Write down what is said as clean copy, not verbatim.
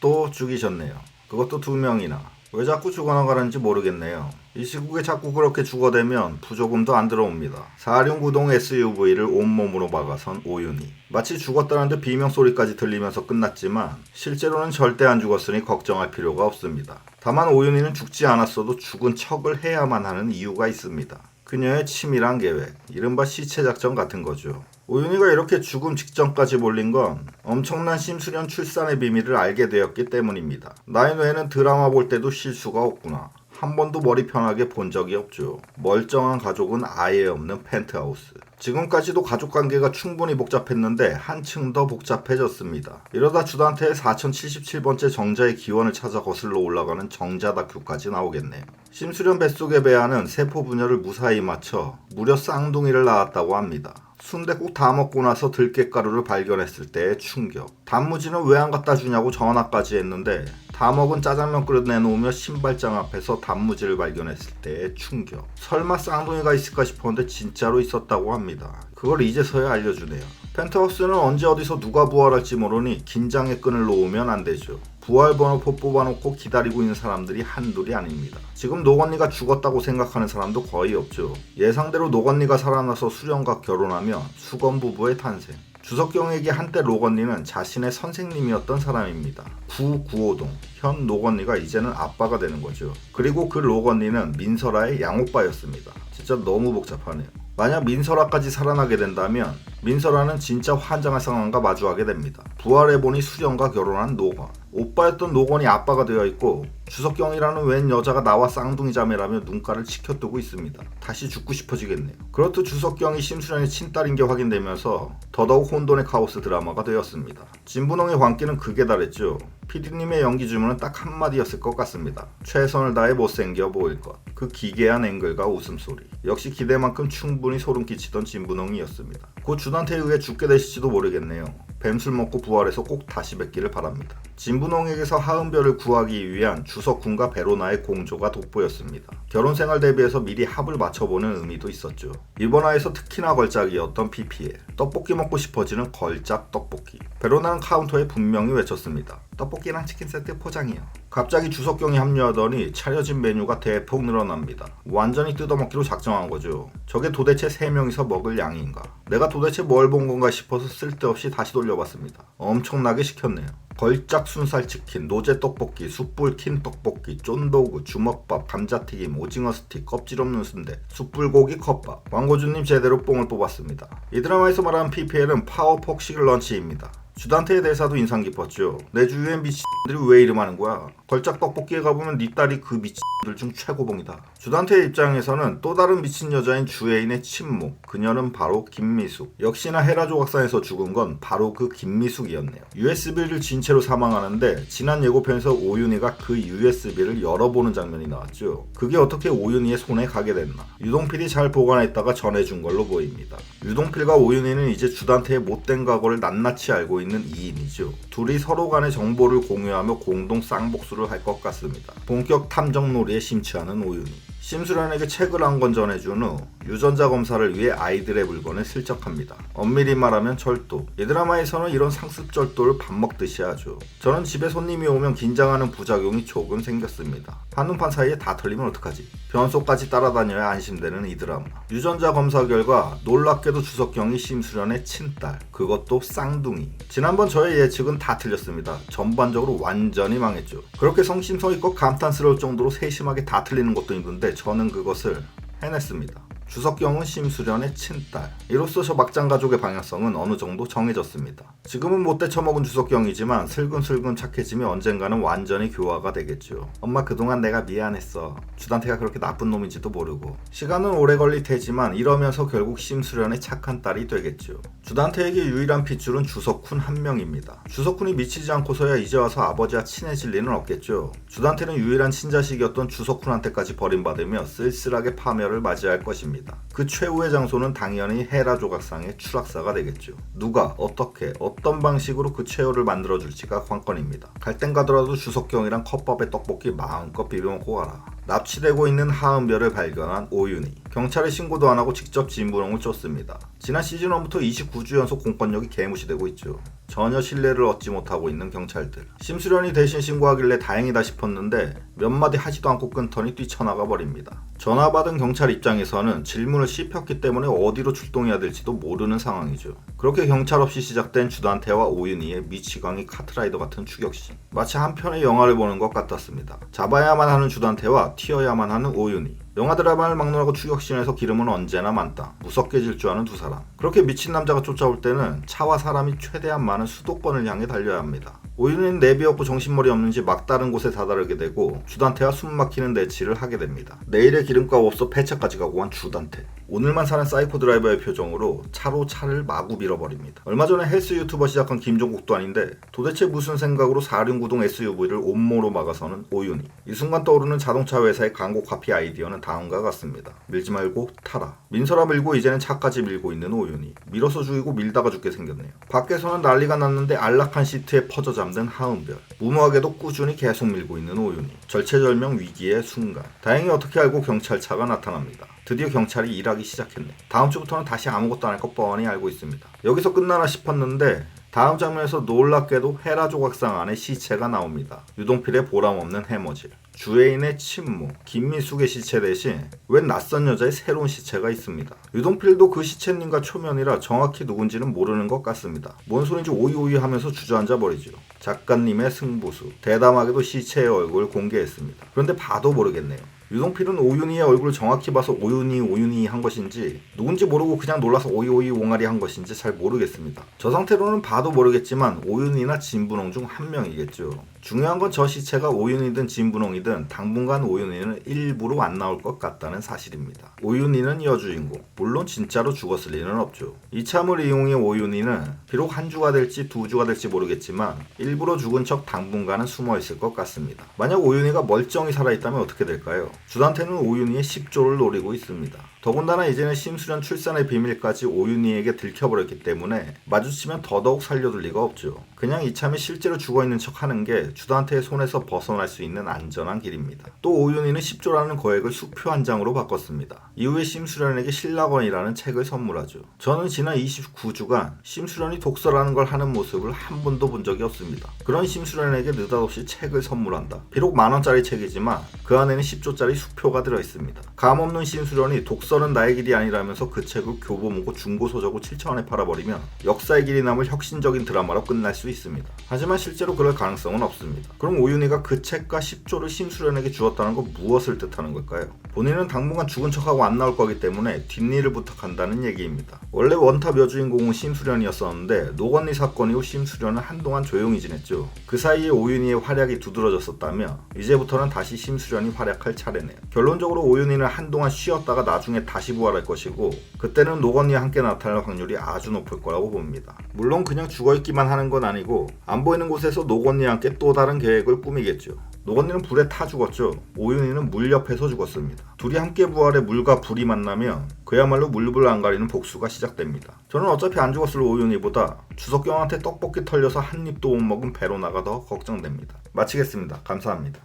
또 죽이셨네요. 그것도 2명이나. 왜 자꾸 죽어나가는지 모르겠네요. 이 시국에 자꾸 그렇게 죽어대면 부조금도 안 들어옵니다. 4륜구동 SUV를 온몸으로 막아선 오윤희. 마치 죽었다는 듯 비명소리까지 들리면서 끝났지만 실제로는 절대 안 죽었으니 걱정할 필요가 없습니다. 다만 오윤희는 죽지 않았어도 죽은 척을 해야만 하는 이유가 있습니다. 그녀의 치밀한 계획, 이른바 시체작전 같은 거죠. 오윤희가 이렇게 죽음 직전까지 몰린 건 엄청난 심수련 출산의 비밀을 알게 되었기 때문입니다. 나의 뇌는 드라마 볼 때도 실수가 없구나. 한 번도 머리 편하게 본 적이 없죠. 멀쩡한 가족은 아예 없는 펜트하우스. 지금까지도 가족관계가 충분히 복잡했는데 한층 더 복잡해졌습니다. 이러다 주단태의 4077번째 정자의 기원을 찾아 거슬러 올라가는 정자 다큐까지 나오겠네요. 심수련 뱃속의 배아는 세포 분열을 무사히 마쳐 무려 쌍둥이를 낳았다고 합니다. 순댓국 다 먹고 나서 들깨가루를 발견했을 때의 충격. 단무지는 왜 안 갖다 주냐고 전화까지 했는데 다 먹은 짜장면 끓여 내놓으며 신발장 앞에서 단무지를 발견했을 때의 충격. 설마 쌍둥이가 있을까 싶었는데 진짜로 있었다고 합니다. 그걸 이제서야 알려주네요. 펜트하우스는 언제 어디서 누가 부활할지 모르니 긴장의 끈을 놓으면 안 되죠. 부활 번호표 뽑아놓고 기다리고 있는 사람들이 한둘이 아닙니다. 지금 노건니가 죽었다고 생각하는 사람도 거의 없죠. 예상대로 노건니가 살아나서 수련과 결혼하며 수건 부부의 탄생. 주석경에게 한때 노건니는 자신의 선생님이었던 사람입니다. 구구호동 현 노건니가 이제는 아빠가 되는 거죠. 그리고 그 노건니는 민설아의 양오빠였습니다. 진짜 너무 복잡하네요. 만약 민설아까지 살아나게 된다면 민설아는 진짜 환장할 상황과 마주하게 됩니다. 부활해보니 수련과 결혼한 노건. 오빠였던 노건이 아빠가 되어 있고 주석경이라는 웬 여자가 나와 쌍둥이 자매라며 눈가를 치켜뜨고 있습니다. 다시 죽고 싶어지겠네요. 그렇듯 주석경이 심수련의 친딸인 게 확인되면서 더더욱 혼돈의 카오스 드라마가 되었습니다. 진분홍의 광기는 극에 달했죠. PD님의 연기 주문은 딱 한마디였을 것 같습니다. 최선을 다해 못생겨 보일 것. 그 기괴한 앵글과 웃음소리. 역시 기대만큼 충분히 소름 끼치던 진분홍이었습니다. 곧 주단태에 의해 죽게 되실지도 모르겠네요. 뱀술 먹고 부활해서 꼭 다시 뵙기를 바랍니다. 진분홍에게서 하은별을 구하기 위한 주석군과 베로나의 공조가 돋보였습니다. 결혼생활 대비해서 미리 합을 맞춰보는 의미도 있었죠. 일본화에서 특히나 걸작이었던 PPL. 떡볶이 먹고 싶어지는 걸작 떡볶이. 베로나는 카운터에 분명히 외쳤습니다. 떡볶이랑 치킨 세트 포장이요. 갑자기 주석경이 합류하더니 차려진 메뉴가 대폭 늘어납니다. 완전히 뜯어먹기로 작정한 거죠. 저게 도대체 3명이서 먹을 양인가? 내가 도대체 뭘 본 건가 싶어서 쓸데없이 다시 돌려봤습니다. 엄청나게 시켰네요. 걸작 순살치킨, 노제 떡볶이, 숯불 킨 떡볶이, 쫀도구, 주먹밥, 감자튀김, 오징어 스틱, 껍질 없는 순대, 숯불고기 컵밥. 광고주님 제대로 뽕을 뽑았습니다. 이 드라마에서 말하는 PPL은 파워 폭식 런치입니다. 주단태의 대사도 인상 깊었죠. 내 주위엔 미친들이 왜 이름하는 거야? 걸작 떡볶이에 가보면 네 딸이 그 미친들 중 최고봉이다. 주단태의 입장에서는 또 다른 미친 여자인 주애인의 친모. 그녀는 바로 김미숙. 역시나 헤라 조각상에서 죽은 건 바로 그 김미숙이었네요. USB를 진 채로 사망하는데 지난 예고편에서 오윤희가 그 USB를 열어보는 장면이 나왔죠. 그게 어떻게 오윤희의 손에 가게 됐나? 유동필이 잘 보관했다가 전해준 걸로 보입니다. 유동필과 오윤희는 이제 주단태의 못된 과거를 낱낱이 알고 있는 2인이죠. 둘이 서로 간의 정보를 공유하며 공동 쌍복수를 할 것 같습니다. 본격 탐정놀이에 심취하는 오윤희. 심수련에게 책을 한 권 전해준 후 유전자 검사를 위해 아이들의 물건을 슬쩍합니다. 엄밀히 말하면 절도. 이 드라마에서는 이런 상습 절도를 밥 먹듯이 하죠. 저는 집에 손님이 오면 긴장하는 부작용이 조금 생겼습니다. 한눈판 사이에 다 털리면 어떡하지? 변소까지 따라다녀야 안심되는 이 드라마. 유전자 검사 결과 놀랍게도 주석경이 심수련의 친딸. 그것도 쌍둥이. 지난번 저의 예측은 다 틀렸습니다. 전반적으로 완전히 망했죠. 그렇게 성심성의껏 감탄스러울 정도로 세심하게 다 틀리는 것도 힘든데 저는 그것을 해냈습니다. 주석경은 심수련의 친딸. 이로써 저 막장 가족의 방향성은 어느 정도 정해졌습니다. 지금은 못돼 처먹은 주석경이지만 슬금슬금 착해지며 언젠가는 완전히 교화가 되겠죠. 엄마 그동안 내가 미안했어. 주단태가 그렇게 나쁜 놈인지도 모르고. 시간은 오래 걸릴 테지만 이러면서 결국 심수련의 착한 딸이 되겠죠. 주단태에게 유일한 핏줄은 주석훈 한 명입니다. 주석훈이 미치지 않고서야 이제 와서 아버지와 친해질 리는 없겠죠. 주단태는 유일한 친자식이었던 주석훈한테까지 버림받으며 쓸쓸하게 파멸을 맞이할 것입니다. 그 최후의 장소는 당연히 헤라 조각상의 추락사가 되겠죠. 누가, 어떻게, 어떤 방식으로 그 최후를 만들어줄지가 관건입니다. 갈 땐 가더라도 주석경이랑 컵밥에 떡볶이 마음껏 비벼먹고 가라. 납치되고 있는 하은별을 발견한 오윤희. 경찰에 신고도 안 하고 직접 진분홍을 쫓습니다. 지난 시즌 1부터 29주 연속 공권력이 개무시되고 있죠. 전혀 신뢰를 얻지 못하고 있는 경찰들. 심수련이 대신 신고하길래 다행이다 싶었는데 몇 마디 하지도 않고 끊더니 뛰쳐나가 버립니다. 전화받은 경찰 입장에서는 질문을 씹혔기 때문에 어디로 출동해야 될지도 모르는 상황이죠. 그렇게 경찰 없이 시작된 주단태와 오윤희의 미치광이 카트라이더 같은 추격신. 마치 한 편의 영화를 보는 것 같았습니다. 잡아야만 하는 주단태와 튀어야만 하는 오윤희. 영화 드라마를 막론하고 추격신에서 기름은 언제나 많다. 무섭게 질주하는 두 사람. 그렇게 미친 남자가 쫓아올 때는 차와 사람이 최대한 많은 수도권을 향해 달려야 합니다. 오윤희는 내비 없고 정신머리 없는지 막다른 곳에 다다르게 되고 주단태와 숨막히는 내치를 하게 됩니다. 내일의 기름값 없어 폐차까지 가고 한 주단태. 오늘만 사는 사이코 드라이버의 표정으로 차로 차를 마구 밀어버립니다. 얼마 전에 헬스 유튜버 시작한 김종국도 아닌데 도대체 무슨 생각으로 4륜구동 SUV를 온모로 막아서는 오윤희. 이 순간 떠오르는 자동차 회사의 광고 카피 아이디어는 다음과 같습니다. 밀지 말고 타라. 민서라 밀고 이제는 차까지 밀고 있는 오윤희. 밀어서 죽이고 밀다가 죽게 생겼네요. 밖에서는 난리가 났는데 안락한 시트에 퍼져 잠든 하은별. 무모하게도 꾸준히 계속 밀고 있는 오윤희. 절체절명 위기의 순간. 다행히 어떻게 알고 경찰차가 나타납니다. 드디어 경찰이 일하기 시작했네. 다음 주부터는 다시 아무것도 안 할 거 뻔히 알고 있습니다. 여기서 끝나나 싶었는데 다음 장면에서 놀랍게도 헤라 조각상 안에 시체가 나옵니다. 유동필의 보람없는 해머질, 주애인의 침묵, 김미숙의 시체 대신 웬 낯선 여자의 새로운 시체가 있습니다. 유동필도 그 시체님과 초면이라 정확히 누군지는 모르는 것 같습니다. 뭔 소린지 오이오이 하면서 주저앉아 버리죠. 작가님의 승부수, 대담하게도 시체의 얼굴을 공개했습니다. 그런데 봐도 모르겠네요. 유동필은 오윤희의 얼굴을 정확히 봐서 오윤희 한 것인지 누군지 모르고 그냥 놀라서 오이오이 옹알이 한 것인지 잘 모르겠습니다. 저 상태로는 봐도 모르겠지만 오윤희나 진분홍 중 한 명이겠죠. 중요한 건 저 시체가 오윤희든 진분홍이든 당분간 오윤희는 일부러 안 나올 것 같다는 사실입니다. 오윤희는 여주인공. 물론 진짜로 죽었을 리는 없죠. 이참을 이용해 오윤희는 비록 한 주가 될지 두 주가 될지 모르겠지만 일부러 죽은 척 당분간은 숨어 있을 것 같습니다. 만약 오윤희가 멀쩡히 살아있다면 어떻게 될까요? 주단태는 오윤희의 10조를 노리고 있습니다. 더군다나 이제는 심수련 출산의 비밀까지 오윤희에게 들켜버렸기 때문에 마주치면 더더욱 살려둘 리가 없죠. 그냥 이참에 실제로 죽어있는 척 하는 게 주단태의 손에서 벗어날 수 있는 안전한 길입니다. 또 오윤희는 10조라는 거액을 수표 한 장으로 바꿨습니다. 이후에 심수련에게 신라권이라는 책을 선물하죠. 저는 지난 29주간 심수련이 독서라는 걸 하는 모습을 한 번도 본 적이 없습니다. 그런 심수련에게 느닷없이 책을 선물한다. 비록 10,000원짜리 책이지만 그 안에는 10조짜리 수표가 들어있습니다. 감없는 심수련이 독서는 나의 길이 아니라면서 그 책을 교보문고 중고서적으로 7,000원에 팔아버리면 역사의 길이 남을 혁신적인 드라마로 끝날 수 있습니다. 하지만 실제로 그럴 가능성은 없습니다. 그럼 오윤희가 그 책과 10조를 심수련에게 주었다는 건 무엇을 뜻하는 걸까요? 본인은 당분간 죽은 척하고 안 나올 거기 때문에 뒷일을 부탁한다는 얘기입니다. 원래 원탑 여주인공은 심수련이었었는데 노건리 사건 이후 심수련은 한동안 조용히 지냈죠. 그 사이에 오윤희의 활약이 두드러졌었다며 이제부터는 다시 심수련이 활약할 차례네요. 결론적으로 오윤희는 한동안 쉬었다가 나중에 다시 부활할 것이고 그때는 노건리와 함께 나타날 확률이 아주 높을 거라고 봅니다. 물론 그냥 죽어있기만 하는 건 아니고 안 보이는 곳에서 노건리와 함께 또 다른 계획을 꾸미겠죠. 노건리는 불에 타 죽었죠. 오윤희는 물 옆에서 죽었습니다. 둘이 함께 부활해 물과 불이 만나면 그야말로 물불 안 가리는 복수가 시작됩니다. 저는 어차피 안 죽었을 오윤희보다 주석경한테 떡볶이 털려서 한 입도 못 먹은 베로나가 더 걱정됩니다. 마치겠습니다. 감사합니다.